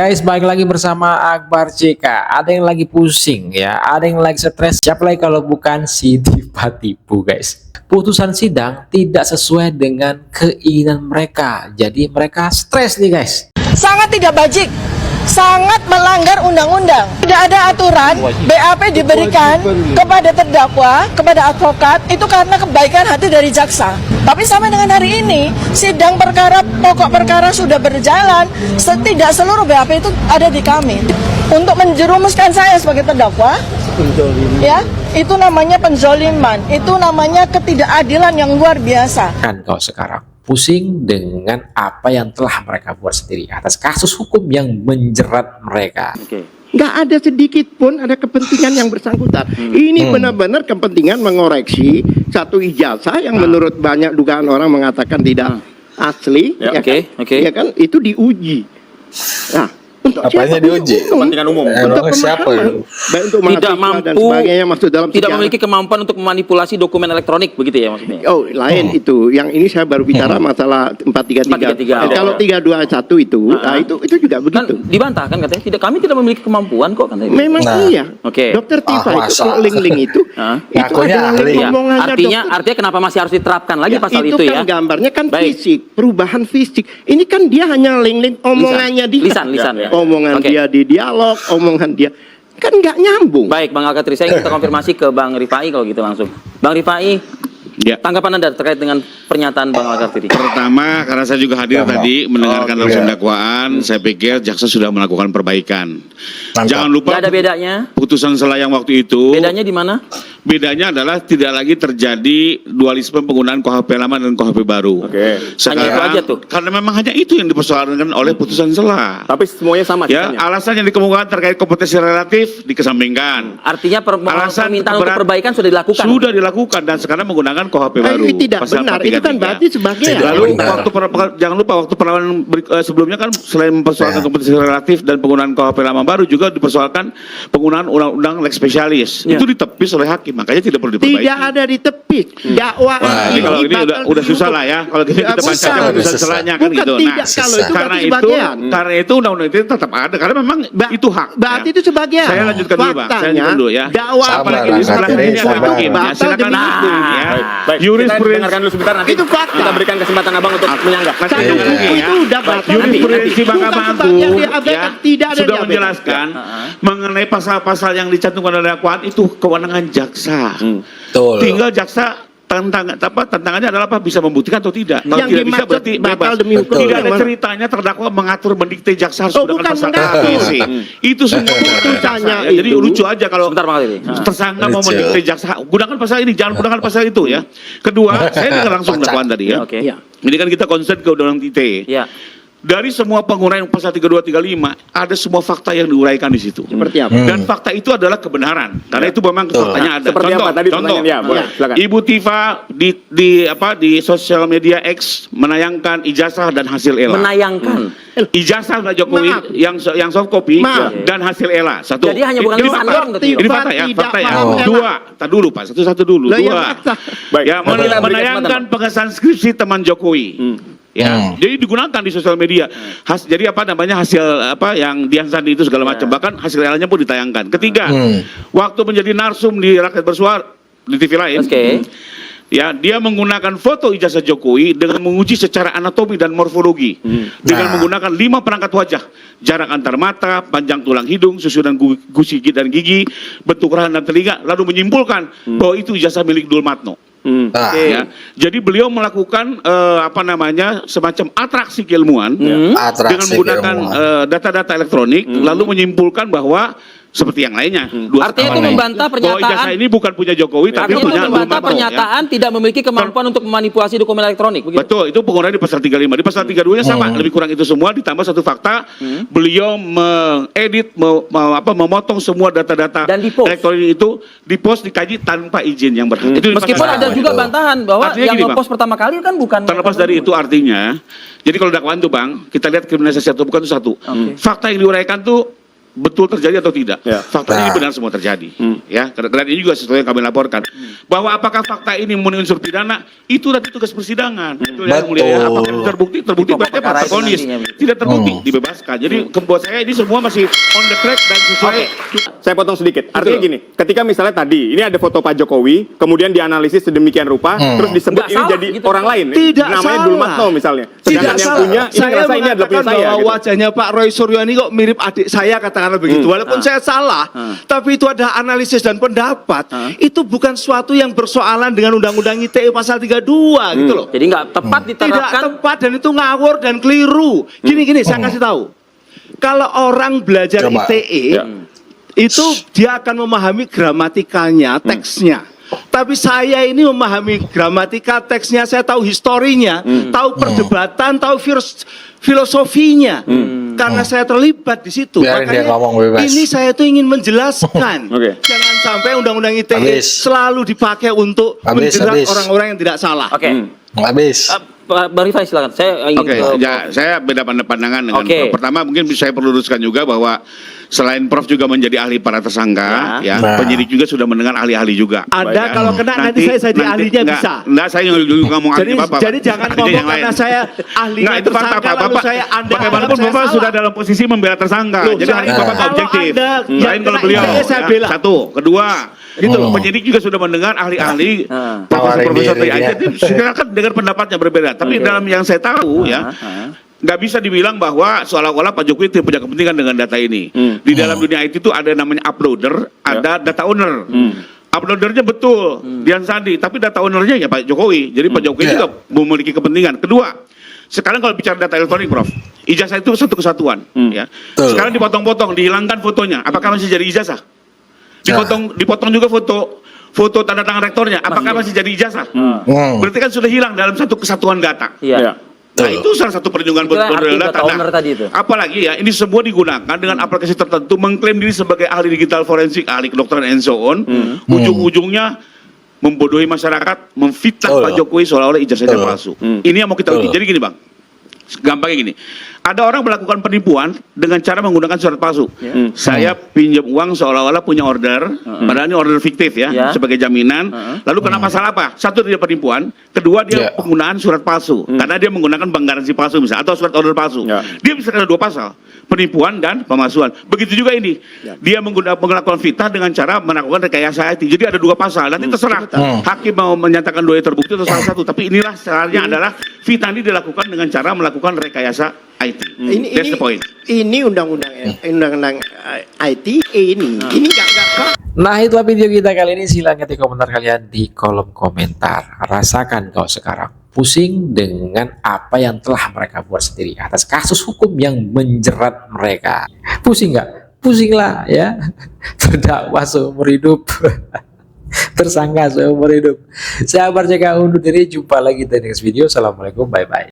Guys, balik lagi bersama Akbar CK. Ada yang lagi pusing ya, ada yang lagi stres. Siapa lagi kalau bukan si Diva Tipu, guys. Putusan sidang tidak sesuai dengan keinginan mereka. Jadi mereka stres nih, guys. Sangat tidak bajik, sangat melanggar undang-undang. Tidak ada aturan BAP diberikan kepada terdakwa, kepada advokat, itu karena kebaikan hati dari jaksa. Tapi sampai dengan hari ini, sidang perkara, pokok perkara sudah berjalan, tidak seluruh BAP itu ada di kami. Untuk menjerumuskan saya sebagai terdakwa, ya, itu namanya penzoliman, itu namanya ketidakadilan yang luar biasa. Kan kau sekarang pusing dengan apa yang telah mereka buat sendiri atas kasus hukum yang menjerat mereka. Nggak ada sedikit pun ada kepentingan yang bersangkutan. Ini benar-benar kepentingan mengoreksi satu ijazah yang menurut banyak dugaan orang mengatakan tidak asli. Ya, ya kan itu diuji. Nah, untuk apanya siapa? diuji? Kepentingan umum. Untuk siapa? Baik untuk Tidak mahasiswa dan mampu, sebagainya masuk dalam tidak sejarah. memiliki kemampuan untuk memanipulasi dokumen elektronik, begitu ya maksudnya? Oh, lain itu. Yang ini saya baru bicara masalah 433. 433. Kalau 321 itu, nah itu juga Kan begitu. dibantah kan katanya, kami tidak memiliki kemampuan kok katanya. Memang iya. Oke. Dokter Tifa itu masa? link-link itu Ngakunya adalah ahli. link Ya, omongannya artinya dokter. kenapa masih harus diterapkan lagi pasal itu kan ya? gambarnya kan Baik. fisik, perubahan fisik. Ini kan dia hanya link-link omongannya dia. Lisan ya. Omongan Oke. dia di dialog, omongan dia kan nggak nyambung. Baik, Bang Alkatri, saya kita konfirmasi ke Bang Rifai kalau gitu langsung. Bang Rifai, Ya. tanggapan Anda terkait dengan pernyataan Bang Alkatri? Pertama, karena saya juga hadir tadi mendengarkan langsung dakwaan, saya pikir jaksa sudah melakukan perbaikan. Jangan lupa Tidak ada bedanya? putusan selayang waktu itu. Bedanya di mana? Bedanya adalah tidak lagi terjadi dualisme penggunaan KUHP lama dan KUHP baru. Hanya itu aja tuh? Karena memang hanya itu yang dipersoalkan oleh putusan selah. Tapi semuanya sama Ya, alasan yang dikemukakan terkait kompetensi relatif dikesampingkan. Artinya Alasan permintaan untuk keberat- perbaikan sudah dilakukan? Sudah dilakukan dan sekarang menggunakan KUHP baru. Itu tidak Pasal benar. Itu kan 433. berarti sebagai Lalu jangan lupa waktu perlawanan sebelumnya kan selain mempersoalkan kompetensi relatif dan penggunaan KUHP lama baru juga dipersoalkan penggunaan undang-undang lex spesialis. Itu ditepis oleh hakim, makanya tidak perlu diperbaiki. tidak ada di tepi. Dakwaan Jadi kalau ini udah susah lah ya. Kalau kita baca Bukan. putusan selanya kan Bukan, gitu. tidak. Kalau itu karena berarti itu sebagian. karena itu undang-undang itu tetap ada karena memang itu hak. Berarti ya. itu sebagian. Saya lanjutkan dulu, Bang. Saya Faktanya, lanjutkan dulu ya. dakwaan Apalagi Sabar, di sebelah Bang. ini ada Sabar. hakim. Ya, silakan Batal demi ya. Baik, Jurisprudensi. kita dengarkan dulu sebentar nanti. Itu fakta. Kita berikan kesempatan Abang untuk menyanggah. Nanti Satu dengar buku lagi ya. itu udah batal. Jurisprudensi Bukan Mahkamah sebagian Agung diabaikan, ya, tidak ada sudah diabaikan. menjelaskan mengenai pasal-pasal yang dicantumkan dalam dakwaan itu kewenangan jaksa. Betul. Tinggal jaksa tantangannya adalah apa, bisa membuktikan atau tidak. Kalau Yang tidak bisa dimaksud berarti batal bebas. demi hukum Tidak yang ada mana? ceritanya terdakwa mengatur mendikte jaksa harus Oh, menggunakan bukan pasal mengatur. KPC. Itu semua Putusannya jaksa, ya. Jadi itu- lucu aja kalau Sebentar Bang Alkatri. tersangka mau Lucu. mendikte jaksa, gunakan pasal ini, jangan gunakan pasal itu ya. Kedua, saya dengar langsung Kocak. dakwaan tadi ya. Oke. Ya. Ini kan kita concern ke undang-undang ITE. Ya. Dari semua penguraian pasal 3235 ada semua fakta yang diuraikan di situ. Seperti apa? Dan fakta itu adalah kebenaran. Karena itu memang faktanya ada. Seperti apa tadi pertanyaan? Ya, boleh, silakan. Ibu Tifa di sosial media X menayangkan ijazah dan hasil ELA. Menayangkan. Ijazah Pak Jokowi Maaf. yang soft copy Maaf. dan hasil ELA. Satu. Jadi hanya bukan Ini lisan fakta. doang berarti. Ini fakta ya, Tidak fakta ya. paham ELA. Dua, tak dulu Pak, satu-satu dulu. Lah, yang Dua. fakta. Baik. Ya, Nanti kita berikan menayangkan kesempatan, pengesahan skripsi teman Jokowi. Ya, jadi digunakan di sosial media. Jadi apa namanya hasil apa yang Dian Sandi itu segala macam, bahkan hasil realnya pun ditayangkan. Ketiga, waktu menjadi narsum di Rakyat Bersuara di TV lain, Oke. ya dia menggunakan foto ijazah Jokowi dengan menguji secara anatomi dan morfologi dengan menggunakan 5 perangkat wajah, jarak antar mata, panjang tulang hidung, susunan gusi dan gigi, bentuk rahang dan telinga, lalu menyimpulkan bahwa itu ijazah milik Dulmatno. Nah, Ya. Jadi beliau melakukan apa namanya semacam atraksi keilmuan atraksi dengan menggunakan keilmuan. data-data elektronik, lalu menyimpulkan bahwa seperti yang lainnya. Artinya itu Bahwa membantah ijazah pernyataan. ini bukan punya Jokowi, tapi Artinya itu punya membantah Dulmatno, pernyataan tidak memiliki kemampuan untuk memanipulasi dokumen elektronik. Begitu? Betul, itu penguraian di pasal 35. Di pasal 32-nya sama, lebih kurang itu semua ditambah satu fakta, beliau mengedit, memotong semua data-data Dan di-post. elektronik itu, di-post, dikaji tanpa izin yang berhak. Itu di Meskipun pasal ada 35. juga bantahan bahwa Artinya yang gini, Bang. ngepost pertama kali kan bukan. Terlepas dari itu artinya, jadi kalau dakwaan tuh Bang, kita lihat kriminalisasi atau bukan itu satu. Fakta yang diuraikan tuh betul terjadi atau tidak. Ya. Faktanya ini Nah. benar semua terjadi. Ya, dan ini juga sesuai yang kami laporkan. Bahwa apakah fakta ini memenuhi unsur pidana, itu nanti tugas persidangan. Betul ya, Yang Mulia, ya. Apakah itu terbukti? Terbukti Di pokok berarti perkara fakta itu vonis. nantinya. Tidak terbukti, dibebaskan. Jadi buat saya ini semua masih on the track dan sesuai. Saya potong sedikit. Artinya gini, ketika misalnya tadi ini ada foto Pak Jokowi, kemudian dianalisis sedemikian rupa, terus disebut Nggak ini salah, jadi gitu. orang lain, Tidak namanya salah. Dulmatno misalnya. Sedangkan yang punya ini saya ngerasa ini adalah punya mengatakan saya. bahwa Gitu. wajahnya Pak Roy Suryo ini kok mirip adik saya, katakanlah begitu. Walaupun saya salah, tapi itu ada analisis dan pendapat. Itu bukan suatu yang bersoalan dengan Undang-Undang ITE pasal 32 gitu loh. Jadi nggak tepat Tidak diterapkan. tepat dan itu ngawur dan keliru. Gini, saya kasih tahu. Kalau orang belajar Coba. ITE, itu dia akan memahami gramatikanya, teksnya. Tapi saya ini memahami gramatika teksnya, saya tahu historinya, tahu perdebatan, tahu filosofinya. Karena saya terlibat di situ. Biarin dia ngomong bebas. ini saya tuh ingin menjelaskan. Oke. Jangan sampai Undang-Undang ITE Habis. selalu dipakai untuk menjerat Habis. orang-orang yang tidak salah. Oke. Habis. Bang Rifai silakan. Saya ingin Oke, ke ya, saya beda pandangan dengan Oke. Prof. Pertama mungkin saya perlu luruskan juga bahwa selain Prof juga menjadi ahli para tersangka, ya, Nah. penyidik juga sudah mendengar ahli-ahli juga. Ada, kalau kena nanti saya jadi ahlinya bisa. Enggak, saya ngomong ahli Bapak. Jadi jangan Ahlinya ngomong yang lain. karena saya ahlinya Nggak, itu fakta tersangka, Pak. lalu Bapak, saya Anda bagaimanapun anggap saya Bapak salah. sudah dalam posisi membela tersangka. Loh, Jadi saya- ahli Bapak nggak kalau objektif. Anda yang Lain kalau kena beliau. ITE saya ya. bela. Satu, kedua, gitu loh. Penyidik juga sudah mendengar ahli-ahli profesor-profesor Tawarin diri TI. Silakan dengar pendapatnya berbeda. Tapi dalam yang saya tahu ya, nggak bisa dibilang bahwa seolah-olah Pak Jokowi tidak punya kepentingan dengan data ini. Di dalam dunia IT itu ada namanya uploader, ada data owner. Uploadernya betul, Dian Sandi, tapi data ownernya ya Pak Jokowi. Jadi Pak Jokowi juga memiliki kepentingan. Kedua, sekarang kalau bicara data elektronik, Prof, ijazah itu satu kesatuan. Ya. Betul. Sekarang dipotong-potong, dihilangkan fotonya. Apakah masih jadi ijazah? Dipotong juga foto tanda tangan rektornya. Apakah masih jadi ijazah? Berarti kan sudah hilang dalam satu kesatuan data. Iya. Nah, itu salah satu perlindungan Itulah arti data. data owner tadi itu. Apalagi ya, ini semua digunakan dengan aplikasi tertentu, mengklaim diri sebagai ahli digital forensik, ahli kedokteran, and so on. Ujung-ujungnya membodohi masyarakat, memfitnah Betul. Pak Jokowi seolah-olah ijazahnya Betul. palsu. Ini yang mau kita uji. Betul. Jadi gini Bang, gampangnya gini. Ada orang melakukan penipuan dengan cara menggunakan surat palsu. Saya pinjam uang seolah-olah punya order, padahal ini order fiktif ya, Ya. sebagai jaminan. Lalu kena pasal apa? Satu, dia penipuan. Kedua, dia Ya. penggunaan surat palsu. Karena dia menggunakan bank garansi palsu misalnya, atau surat order palsu. Ya. Dia bisa kena 2 pasal. Penipuan dan pemalsuan. Begitu juga ini. Dia melakukan fitnah dengan cara melakukan rekayasa IT. Jadi ada 2 pasal. Nanti terserah hakim mau menyatakan 2 terbukti atau salah satu. Tapi inilah caranya adalah fitnah ini dilakukan dengan cara melakukan rekayasa IT. That's the point. Ini undang-undang ITE ini nggak Nah, itulah video kita kali ini. Silahkan ketik komentar kalian di kolom komentar. Rasakan kau sekarang pusing dengan apa yang telah mereka buat sendiri atas kasus hukum yang menjerat mereka. Pusing nggak? Pusinglah ya. Terdakwa seumur hidup. Tersangka seumur hidup. Saya Barceka undur diri. Jumpa lagi di next video. Assalamualaikum. Bye-bye.